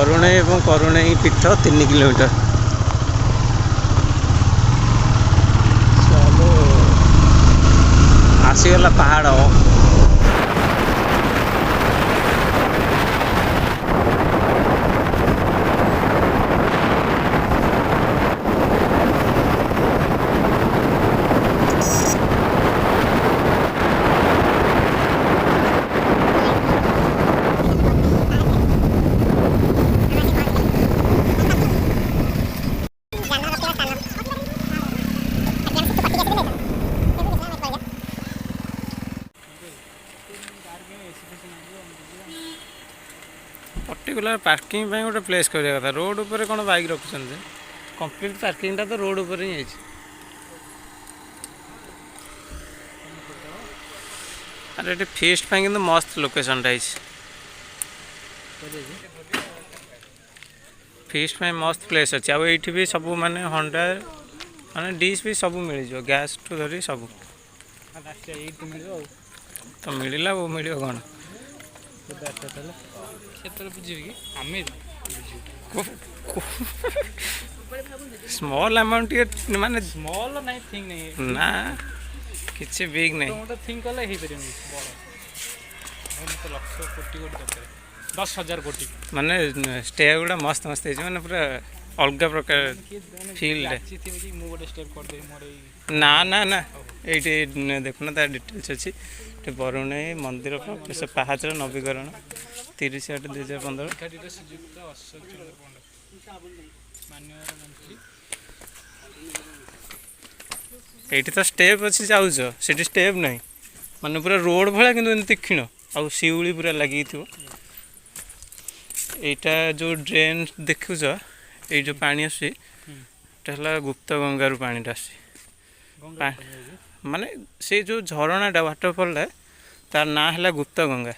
बरुणेई और करुणेई पीठ 3 किलोमीटर। चलो आसीगला पहाड़। पर्टिकुलर पार्किंग गोटे प्लेस करिया कथा रोड ऊपर कौन बाइक रखुछन जे कंप्लीट पार्किंग टा तो रोड ऊपर ही है। अरे ये फीस्ट पे किंतु मस्त लोकेशन टा फीस्ट में मस्त प्लेस अच्छे। आ ये भी सब माने हंडा माने डिश भी सब मिल जो गैस टू धरी सब तो मिलला वो मिल कौन स्मॉल अमाउंट माने स्मॉल नहीं थिंग नहीं ना किसी बिग नहीं तो थिंक कले ही परियो बड़ लक्ष कोटी कोटी दरकार 10,000 कोटी माने स्टे गुडा मस्त मस्त है माने पूरा अलग प्रकार फील मु गोटे स्टेप कर दे मोर ना ना ना एठी देखो ना तार डिटेल्स अछि ते बरुणेई मंदिर से पहाचर नवीकरण 30/8/2015 एठी तो स्टेप अच्छी जाऊच से स्टेप नहीं माने पूरा रोड भाया कि तीक्षण आ शिउली पूरा लगी थो। एटा जो ड्रेन देखुच ये जो पानी आसला गुप्त गंगारू पानी आस माने से जो झरणाटा वाटरफॉल तार ना है गुप्त गंगा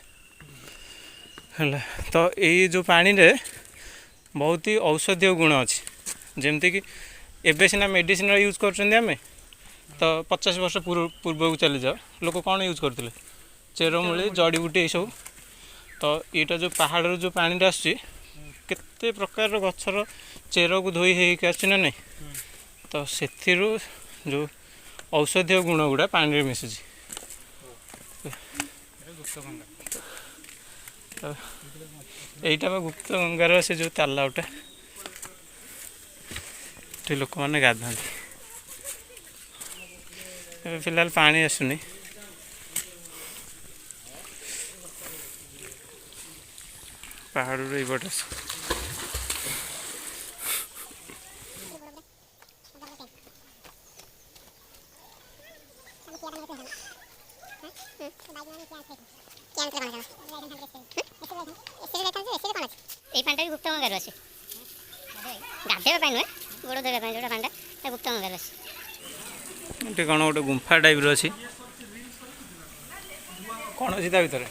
है। तो ये जो पानी रे बहुत ही औषधीय गुण अच्छी जमती कि एबे सिना मेडिसिन यूज कर तो 50 वर्ष पूर्व को चली जाओ लोक कौन यूज करते चेरमूली जड़ी बूटी ये सब। तो यहाँ जो पहाड़ जो पानी आसते प्रकार गचर चेर को धोई होना नहीं तो से जो औषधीय गुण गुड़ा पानी मिसुची तो यहीटा गुप्त गंगार से जो तालावटा लोक मैंने गाधा फिलहाल पानी आसुनी पहाड़ बट गुप्त गंगार अच्छे गाधेवा नुहे गोड़ धोवा जो पानी गुप्त गंगार अच्छे कौन गोटे गुंफा टाइप अच्छी कौन अच्छी ता भर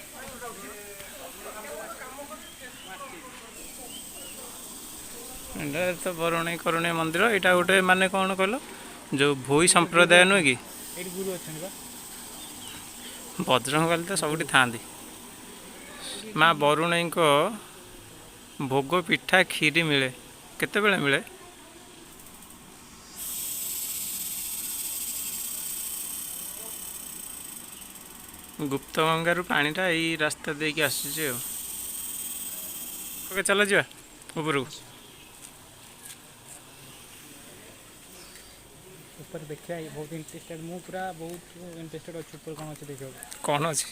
तो बरुणेई करुणेई मंदिर यहाँ गोटे माने कौन कहल जो भोई संप्रदाय नुहे कि बजरंगबली तो सब था माँ बरुणेई भोग पिठा खीरी मिले केते बेले मिले गुप्त गंगारू पानीटा यही रास्ता देकी आसुचे ओके चलो जा ऊपर को ऊपर देखिए बहुत इंटरेस्टेड मु पूरा बहुत इंटरेस्टेड अच्छे ऊपर कौन अच्छे देखिए कौन अच्छी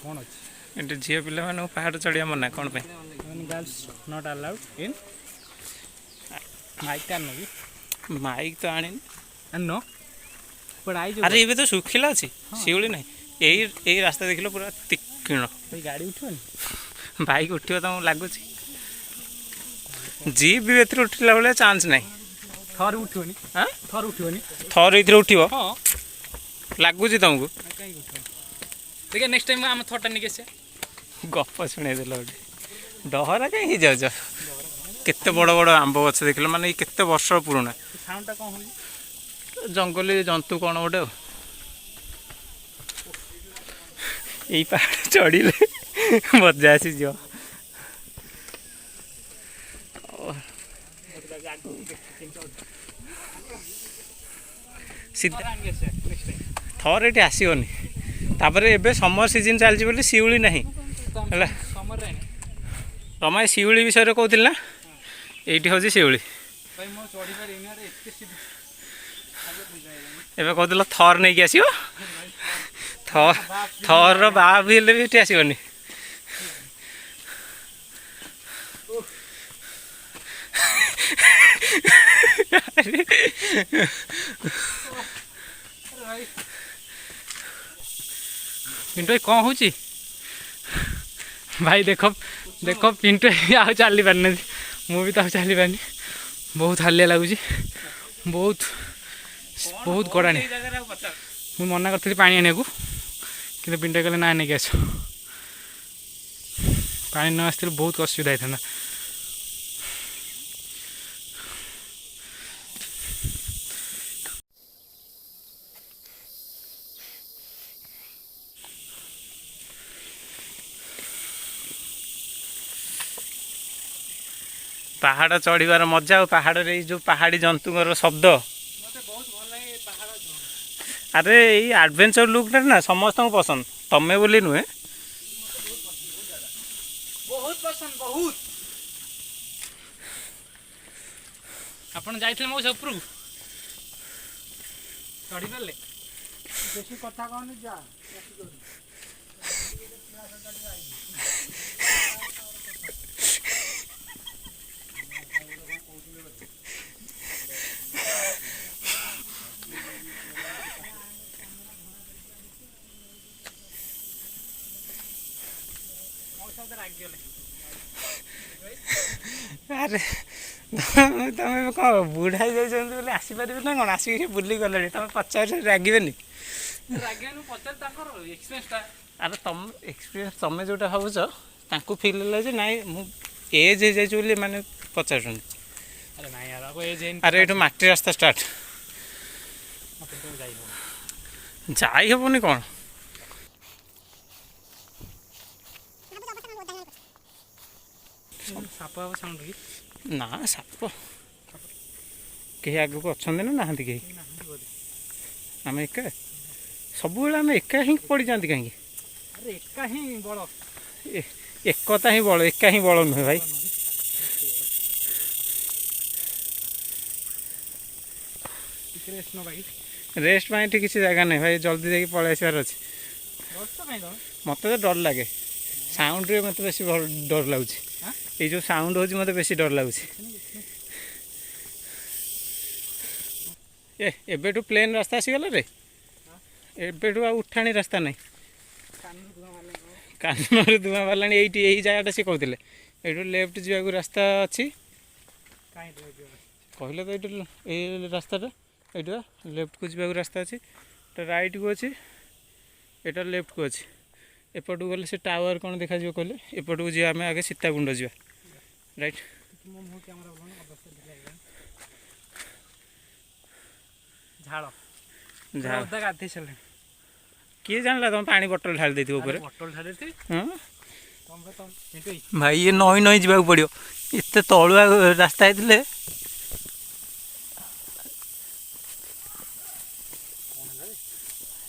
कौन अच्छे ये झील पिला माने पहाड़ चढ़िया मना कौन पे girls not allowed in mic का नहीं माइक तो आनी नो पर आई जो अरे ये तो सुखिला अच्छी शिवली नहीं यही रास्ता देख लो पूरा तीक्ष्ण गाड़ी उठो बाइक उठो तुम लगुच जीप भी एथर उठला भाया चांस नहीं थर उठोनी हाँ थर उठोनी थर ये उठो लगुच तुमको देखिए नेक्स्ट टाइम आम थरटा निके से गप शुणे देल गोटे डहरा कहीं जाऊच केते बड़ बड़ आंब गछ देख माने केते वर्ष पुराना साउंडटा कौन हो जंगली जंतु कौन गोटे यही पहाड़ चढ़िले मजा आसी ସିଧା ଥର ଏଠି ଆସିବନି। ତାପରେ ଏବେ ସମର ସିଜନ୍ ଚାଲିଛି ବୋଲି ଶିଉଳି ନାହିଁ ହେଲା। ତମେ ଶିଉଳି ବିଷୟରେ କହୁଥିଲି ନା, ଏଇଠି ହେଉଛି ଶିଉଳି। ଏବେ କହୁଥିଲ ଥର ନେଇକି ଆସିବ, ଥରର ବାହା ବି ହେଲେ ବି ଏଠି ଆସିବନି। ପିଣ୍ଟୁ ଭାଇ କ'ଣ ହେଉଛି ଭାଇ? ଦେଖ ଦେଖ ପିଣ୍ଟୁ ଭାଇ ଆଉ ଚାଲି ପାରିନାହାନ୍ତି, ମୁଁ ବି ତ ଆଉ ଚାଲି ପାରିନି। ବହୁତ ହାଲିଆ ଲାଗୁଛି, ବହୁତ ବହୁତ ଗଡ଼ାଣି। ମୁଁ ମନା କରିଥିଲି ପାଣି ଆଣିବାକୁ, କିନ୍ତୁ ପିଣ୍ଟୁ ଭାଇ କହିଲେ ନା ନେଇକି ଆସ। ପାଣି ନ ଆସିଥିଲେ ବହୁତ ଅସୁବିଧା ହେଇଥାନ୍ତା। ପାହାଡ଼ ଚଢ଼ିବାର ମଜା ଆଉ ପାହାଡ଼ରେ ଏଇ ଯେଉଁ ପାହାଡ଼ି ଜନ୍ତୁଙ୍କର ଶବ୍ଦ, ଆରେ ଏଇ ଆଡ଼ଭେଞ୍ଚର ଲୁକ୍ଟା ନା ସମସ୍ତଙ୍କୁ ପସନ୍ଦ, ତମେ ବୋଲି ନୁହେଁ। ବହୁତ ପସନ୍ଦ, ବହୁତ। ଆପଣ ଯାଇଥିଲେ ମୋ ଉପରକୁ, ଚଢ଼ି ପାରିଲେ? ବେଶୀ କଥା କହନି, ଯା। ଆରେ ତମେ କ'ଣ ବୁଢ଼ା ହେଇଯାଇଛନ୍ତି ବୋଲି ଆସିପାରିବେ ନା କ'ଣ? ଆସିକି ବୁଲି ଗଲେଣି, ତମେ ପଚାରି ରାଗିବେନି? ଆରେ ତମ ଏକ୍ସପିରିଏନ୍ସ ତମେ ଯେଉଁଟା ଭାବୁଛ ତାଙ୍କୁ ଫିଲ୍ ହେଲା ଯେ ନାଇଁ ମୁଁ ଏଜ୍ ହେଇଯାଇଛି ବୋଲି ମାନେ ପଚାରୁଛନ୍ତି। ଆରେ ଏଇଠୁ ମାଟି ରାସ୍ତା ଷ୍ଟାର୍ଟ, ଯାଇ ହେବନି କ'ଣ? ନା ସାପ କେହି ଆଗକୁ ଅଛନ୍ତି ନା ନାହାନ୍ତି କେହି? ଆମେ ଏକା, ସବୁବେଳେ ଆମେ ଏକା ହିଁ ପଡ଼ିଯାଆନ୍ତି କାହିଁକି? ଏକା ହିଁ ବଳ, ଏକତା ହିଁ ବଳ, ଏକା ହିଁ ବଳ ନୁହେଁ ଭାଇ। ରେଷ୍ଟ ପାଇଁ ଏଠି କିଛି ଜାଗା ନାହିଁ ଭାଇ, ଜଲ୍ଦି ଯାଇକି ପଳେଇ ଆସିବାର ଅଛି। ମୋତେ ତ ଡର ଲାଗେ, ସାଉଣ୍ଡରେ ମୋତେ ବେଶୀ ଡର ଲାଗୁଛି। ଏଇ ଯେଉଁ ସାଉଣ୍ଡ ହେଉଛି ମୋତେ ବେଶୀ ଡର ଲାଗୁଛି। ଏବେଠୁ ପ୍ଲେନ୍ ରାସ୍ତା ଆସିଗଲା ରେ, ଏବେଠୁ ଆଉ ଉଠାଣି ରାସ୍ତା ନାହିଁ। କାନରୁ ଧୂଆଁ ବାହାରିଲାଣି। ଏଇଠି ଏଇ ଜାଗାଟା ସେ କହୁଥିଲେ ଏଇଠୁ ଲେଫ୍ଟ ଯିବାକୁ ରାସ୍ତା ଅଛି କହିଲେ ତ, ଏଇଠି ଏଇ ରାସ୍ତାଟା ଏଇଠି ବା ଲେଫ୍ଟକୁ ଯିବାକୁ ରାସ୍ତା ଅଛି, ଏଇଟା ରାଇଟ୍କୁ ଅଛି, ଏଇଟା ଲେଫ୍ଟକୁ ଅଛି। ଏପଟକୁ ଗଲେ ସେ ଟାୱାର କ'ଣ ଦେଖାଯିବ କହିଲେ? ଏପଟକୁ ଯିବା ଆମେ ଆଗେ ସୀତାକୁଣ୍ଡ ଯିବା, ରାଇଟ୍? ଝାଳ ଗାଧେଇ ସାରିଲେଣି। କିଏ ଜାଣିଲା ତମେ ପାଣି ବୋଟଲ ଢାଳି ଦେଇଥିବ ଉପରେ? ହଁ ଭାଇ, ଇଏ ନଈ ନଈ ଯିବାକୁ ପଡ଼ିବ। ଏତେ ତଳୁଆ ରାସ୍ତା ହେଇଥିଲେ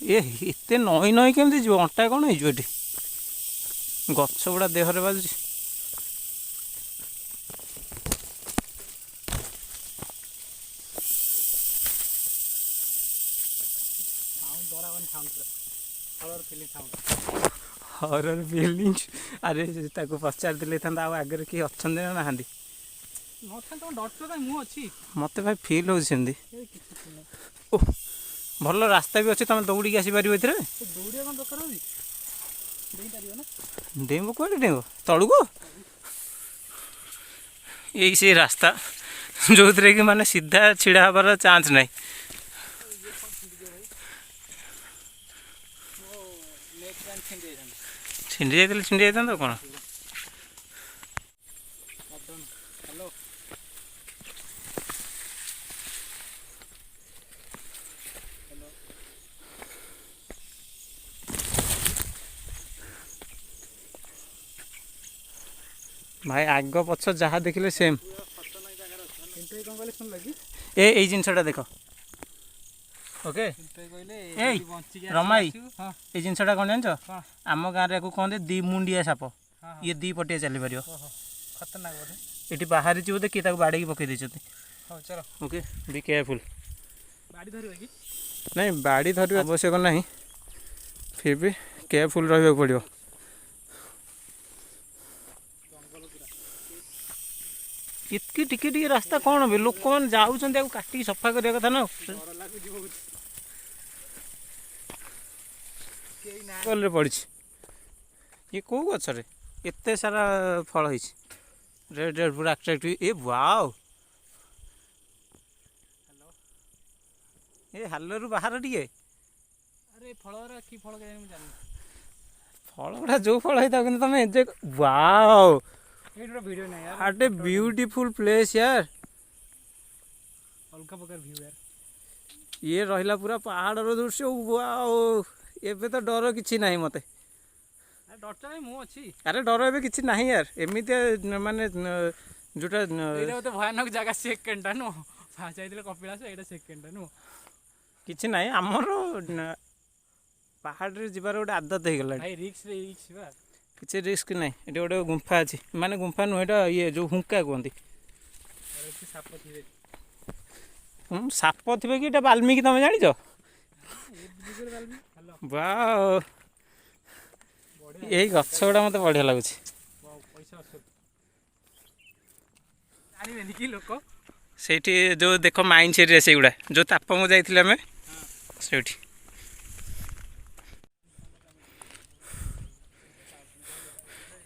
ଏତେ ନଈ ନଈ କେମିତି ଯିବ? ଅଣ୍ଟା କ'ଣ ହେଇଯିବ ଏଠି? ଗଛ ଗୁଡ଼ା ଦେହରେ ବାଜୁଛି। Horror feelings. ଆରେ ତାକୁ ପଚାରିଥିଲେ ହେଇଥାନ୍ତା ଆଉ ଆଗରେ କିଏ ଅଛନ୍ତି ନା ନାହାନ୍ତି। ମୋତେ ଭାଇ ଫିଲ୍ ହେଉଛି ସେମିତି। ଓହ, ଭଲ ରାସ୍ତା ବି ଅଛି, ତମେ ଦୌଡ଼ିକି ଆସିପାରିବ ଏଥିରେ। ଡେଇଁବ କୁଆଡ଼େ? ଡେଇଁବ ତଳକୁ? ଏଇ ସେ ରାସ୍ତା ଯେଉଁଥିରେ କି ମାନେ ସିଧା ଛିଡ଼ା ହେବାର ଚାନ୍ସ ନାହିଁ। ଛିଣ୍ଡି ଯାଇଥାନ୍ତା କ'ଣ? ଭାଇ ଆଗ ପଛ ଯାହା ଦେଖିଲେ ସେମ୍। ଏଇ ଜିନିଷଟା ଦେଖ, ओके रमाई ये जिनसा कौन जान आम गाँव में कहते दी मुंडिया साप ये दी पटिया चली पार ये बाहरी बोधे किए बाड़ी पकई देते ओके बी केयरफुल नहीं बाड़ी धर आवश्यक नहीं फिर भी केयरफुल रहा पड़ो इतकी टिके टिके रास्ता कौन भी लोक मैंने जाऊँ काटिक सफा करने कथा ना पड़ी ये कौ गचर एत सारा फल है रेड रेड पूरा अट्राक्टिव ए वाओ ये हाल रु बाहर टे अरे फल कि फल फल गुड़ा जो फल होता है तुम एंजॉय वाओ वीडियो नहीं यार व्हाट ए ब्यूटीफुल प्लेस यार अलग प्रकार व्यू यार ये रहिला पूरा पहाड़ रो दृश्य वाओ एबे तो डर किछि नहीं मते डरटा नहीं मु अछि अरे डर एबे किछि नहीं यार एमिते माने जोटा एटा तो भयानक जगह सेकंड नो जाइदिले कपिलास एटा सेकंड नो किछि नहीं हमरो पहाड़ रे जिबार गोटे आदत हे गला भाई रिक्स बा किसी रिस्क नहीं ये गोटे गुंफा अच्छी माने गुंफा नुह ये जो हुंका कहती साप थे कि बाल्मीकि तुम जान वाओ यही गछ गुड़ा मत बढ़िया लगुच से जो देख माइन सेरिया से गुड़ा जो तापम जाइए आम से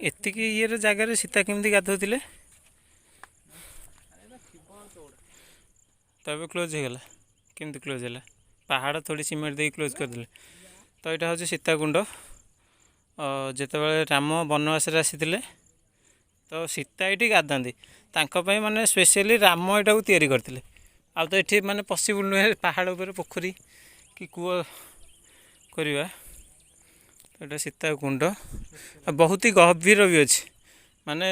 एतिकी ये जगार सीता केमती गाधोले तब क्लोज हो गला केमती क्लोज है पहाड़ थोड़ी सीमेंट दे क्लोज करदे तो यहाँ हूँ सीताकुंड जिते राम वनवास आसी तो सीता ये गाधाती माने स्पेशली राम यहाँ को तैयारी करते आ तो ये माने पॉसिबल नुहे पहाड़ उपर पोखरी कि कूଅ करवा तो सीता कुंड बहुत ही गभीर भी अच्छी माने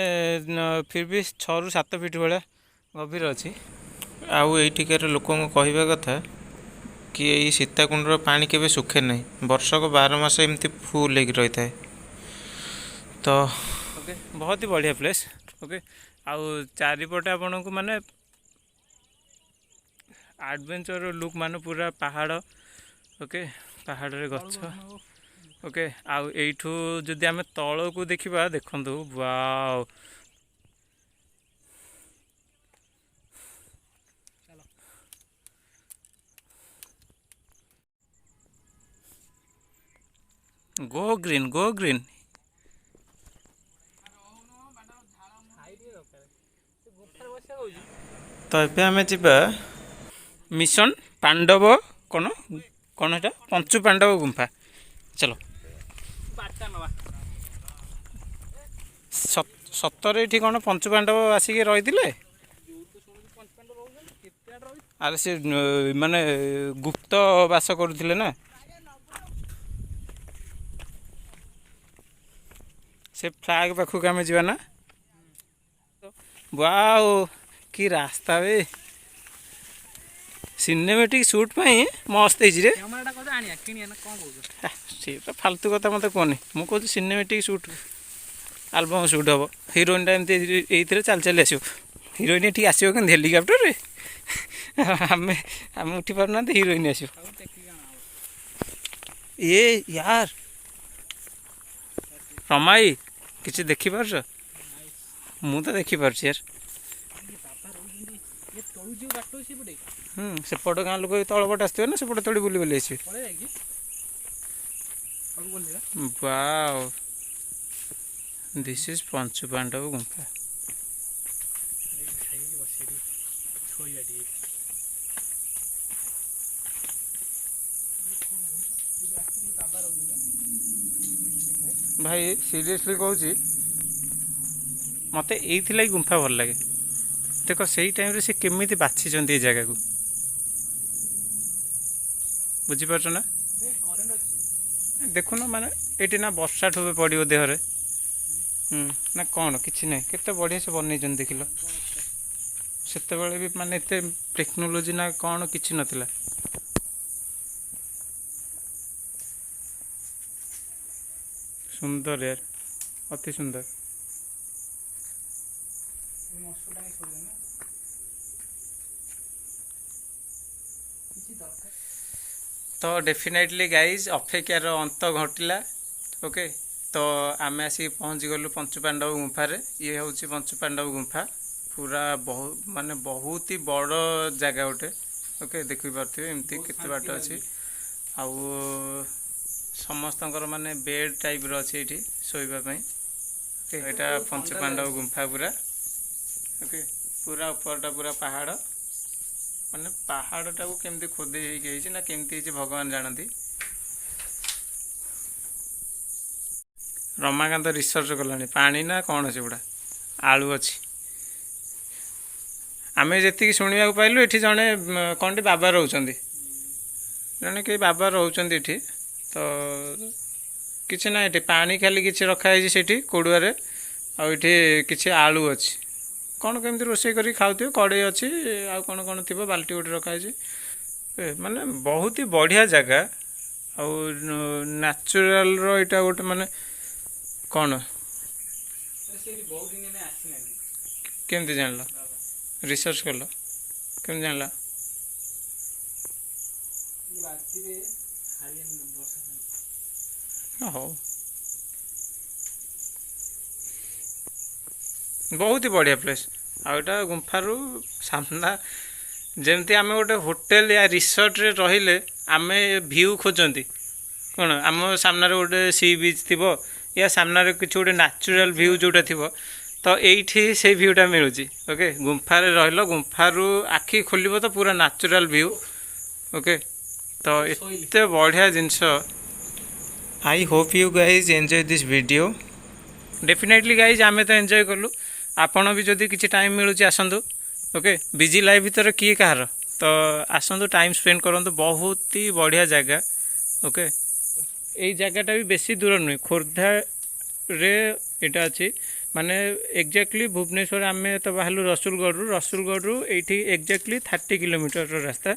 फिर भी 6 ରୁ 7 फीट भाया गभीर अच्छी आउ एठिकार लोक कहवा कथा कि यही सीताकुंडर पानी केवे सुखे नहीं वर्षक 12 मास एमती फुल हो रही है तो ओके बहुत ही बढ़िया प्लेस ओके आउ चारिपटे आपन को माने एडवेंचर लुक माने पूरा पहाड़ ओके पहाड़ रे गछ ओके आउ एठू जदि आम तल को देखा देखु wow go green go green तो ये आम जा मिशन पांडव कौन कौन है पंचु पांडव गुंफा चलो सतर ये कौन पंचु पांडव आसिक रही अरे से माने गुप्त बास करुले ना से फ्लैग पाखक आम जा ना वाओ कि रास्ता वे सिनेमेटिक शूट पाई मस्त है फालतू कथा मत कहनी मुझे सिनेमेटिक शूट एल्बम शूट हम हिरोइन टा एमती चल चल आस हिरोइन ठीक आसो कि हेलिकप्टर रे आम आम उठी पारना हिरोइन आस ये यार रमाई किसी देखिपार मु तो देखिपार यार सेपट गाँ लोक तलपट आसवे ना सेपट तोड़ी बुली बुली आसवे wow this is Panchu Pandava Gumpha भाई सीरियसली कहूँ मत ये गुंफा भल लगे देख से टाइम रे से केमिति बाछि ए जगह को बुझीपार ना देखुन माने ये ना वर्षा ठोपे पड़ो देहरे ना कौन कि ना केते बढ़िया से बनई देख लो से भी माने टेक्नोलोजी ना कौन कि नथिला सुंदर यार, अति सुंदर। तो डेफिनेटली गाइज अपेक्षार अंत घटिला। ओके, तो आम आसिक पहुँच गलु पंचु पांडव गुंफार। ये हूँ पंचु पांडव गुंफा, पूरा बहुत माने बहुत ही बड़ जगह गोटे। ओके, देखी पारे एमती केते बाट अच्छी आउ समस्तଙ୍କର माने बेड टाइप रो अच्छी ये शोइबा पई। ओके, एटा पंचु पांडव गुंफा पूरा। ओके, पूरा ऊपरटा पूरा पहाड़, माने पहाड़टा को केमती खोदे होइछि ना केमती भगवान जानती। रमाकांत रिसर्च कलानी पानी ना कौन से गुड़ा आलू अच्छी। आम जी शुणा पाइलु ये जड़े कौन टी बाबा रोचंदी, जड़े कई बाबा रोचंदी ये। तो किसी ना ये पानी खाली किसी रखाई से कोड़ुआरे आठी किसी आलू अच्छी, कौन केमती रोषे कर खाऊ कड़े अच्छी आउ कौन कौन थी बाल्टी गोटे रखाई। माने बहुत ही बढ़िया जगह आउ नेचुरल रो इटा गोटे माने कौन केमती जानल रिसर्च कल केमती जानल? हो बहुत ही बढ़िया प्लेस। आउटा गुंफारू सामना जमती आम गोटे होटेल या रिसोर्ट रे रहिले आमे व्यू खोजती कौन आम सामने गोटे सी बीच थी या सामने किसी गोटे नेचुरल व्यू जोटा थी, तो ये से व्यूटा मिलूँ। ओके, गुंफार रहिल गुंफारू आखि खोल तो पूरा नेचुरल व्यू। ओके, तो इतने बढ़िया जिनस। I hope you guys enjoy this video. Definitely guys आमे तो एंजॉय कलु, आपण भी जदि किसी टाइम मिलूँ आसतु। ओके, बिजी लाइफ भीतर किए कहार, तो आसतु टाइम स्पेंड करूँ, बहुत ही बढ़िया जगह। ओके, यही जगहटा भी बेसी दूर नुहे, खोर्धा रे एटा अच्छी माने एक्जाक्टली भुवनेश्वर आम तो बाहर रसुलगढ़ ये एक्जाक्टली 30 किलोमीटर रास्ता।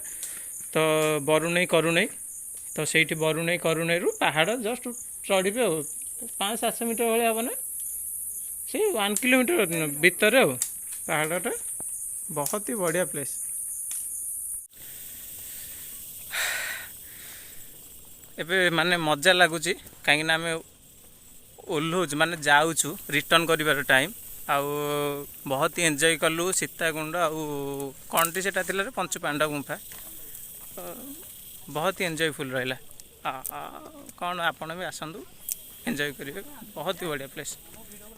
तो बरुणई करुणई, तो से बरुणई करुणई रु पहाड़ जस्ट चढ़े 500-700 मीटर भाई हम ना से 1 किलोमीटर भितर पहाड़टा बहुत ही बढ़िया प्लेस। एबे माने मजा लगुच कहीं आम ओह्लू माने जाऊँ रिटर्न कर टाइम आउ बहुत ही एंजॉय कलु सीता कुंड आउ कौन टी सेटा थिला रे पंचु पांडव गुंफा। बहुत ही एंजॉयफुल रहा। कौन आपण भी आसतु एंजॉय करेंगे, बहुत ही बढ़िया प्लेस।